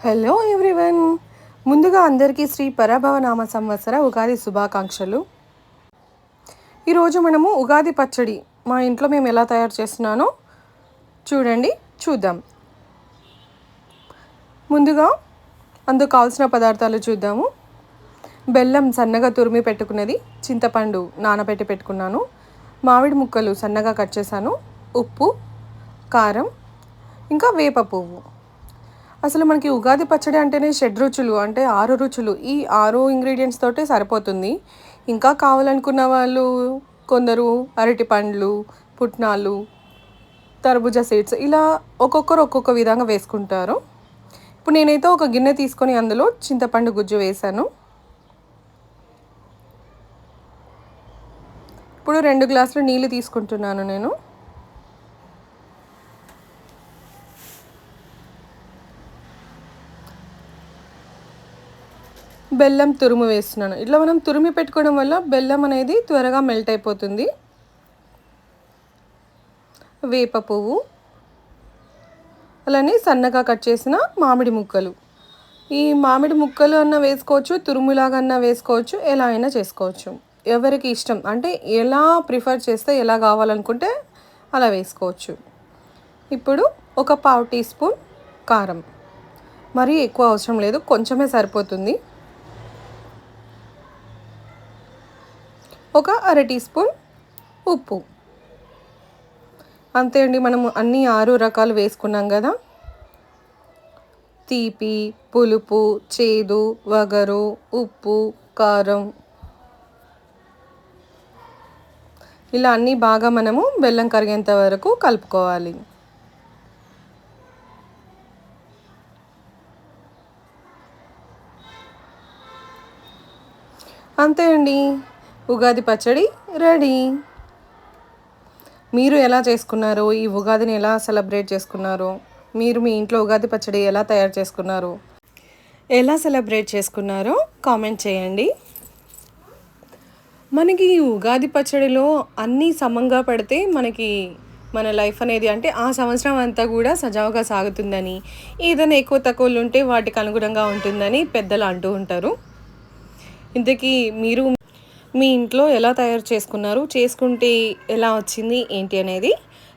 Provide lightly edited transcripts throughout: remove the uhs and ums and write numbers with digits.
Hello everyone. ముందుగా అందరికీ శ్రీ పరభవనామ సంవత్సర ఉగాది శుభాకాంక్షలు. ఈరోజు మనము ఉగాది పచ్చడి మా ఇంట్లో మేము ఎలా తయారు చేస్తున్నానో చూద్దాం. ముందుగా అందుకు కావాల్సిన పదార్థాలు చూద్దాము. బెల్లం సన్నగా తురిమి పెట్టుకున్నది, చింతపండు నానబెట్టి పెట్టుకున్నాను, మామిడి ముక్కలు సన్నగా కట్ చేశాను, ఉప్పు, కారం, ఇంకా వేప పువ్వు. అసలు మనకి ఉగాది పచ్చడి అంటేనే షడ్రుచులు, అంటే 6 రుచులు. ఈ 6 ఇంగ్రీడియంట్స్ తోటే సరిపోతుంది. ఇంకా కావాలనుకున్న వాళ్ళు కొందరు అరటి పండ్లు, పుట్నాలు, తర్బూజా సీడ్స్ ఇలా ఒక్కొక్కరు ఒక్కొక్క విధంగా వేసుకుంటారు. ఇప్పుడు నేనైతే ఒక గిన్నె తీసుకొని అందులో చింతపండు గుజ్జు వేశాను. ఇప్పుడు 2 గ్లాసులు నీళ్ళు తీసుకుంటున్నాను నేను. బెల్లం తురుము వేస్తున్నాను. ఇట్లా మనం తురిమి పెట్టుకోవడం వల్ల బెల్లం అనేది త్వరగా మెల్ట్ అయిపోతుంది. వేప పువ్వు, అలానే సన్నగా కట్ చేసిన మామిడి ముక్కలు. ఈ మామిడి ముక్కలు అన్న వేసుకోవచ్చు, తురుములాగా అన్న వేసుకోవచ్చు, ఎలా అయినా చేసుకోవచ్చు. ఎవరికి ఇష్టం, అంటే ఎలా ప్రిఫర్ చేస్తే ఎలా కావాలనుకుంటే అలా వేసుకోవచ్చు. ఇప్పుడు ఒక 1/2 టీ స్పూన్ కారం, మరీ ఎక్కువ అవసరం లేదు, కొంచెమే సరిపోతుంది. ఒక 1/2 టీ స్పూన్ ఉప్పు. అంతే అండి. మనము అన్ని 6 రకాలు వేసుకున్నాం కదా. తీపి, పులుపు, చేదు, వగరు, ఉప్పు, కారం, ఇలా అన్నీ బాగా మనము బెల్లం కరిగేంత వరకు కలుపుకోవాలి. అంతే అండి, ఉగాది పచ్చడి రెడీ. మీరు ఎలా చేసుకున్నారో, ఈ ఉగాదిని ఎలా సెలబ్రేట్ చేసుకున్నారో, మీరు మీ ఇంట్లో ఉగాది పచ్చడి ఎలా తయారు చేసుకున్నారు, ఎలా సెలబ్రేట్ చేసుకున్నారో కామెంట్ చేయండి. మనకి ఈ ఉగాది పచ్చడిలో అన్నీ సమంగా పడితే మనకి మన లైఫ్ అనేది, అంటే ఆ సంవత్సరం అంతా కూడా సజావుగా సాగుతుందని, ఏదైనా ఎక్కువ తక్కువలు ఉంటే వాటికి అనుగుణంగా ఉంటుందని పెద్దలు అంటూ ఉంటారు. ఇంతకీ మీరు మీ ఇంట్లో ఎలా తయారు చేసుకున్నారు, చేసుకుంటే ఎలా వచ్చింది ఏంటి అనేది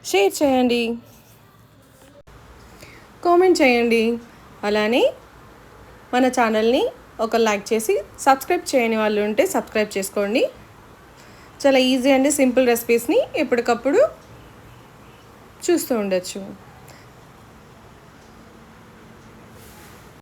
షేర్ చేయండి, కామెంట్ చేయండి. అలానే మన ఛానల్ని ఒక లైక్ చేసి సబ్స్క్రైబ్ చేయని వాళ్ళు ఉంటే సబ్స్క్రైబ్ చేసుకోండి. చాలా ఈజీ అండి, సింపుల్ రెసిపీస్ని ఎప్పటికప్పుడు చూస్తూ ఉండొచ్చు.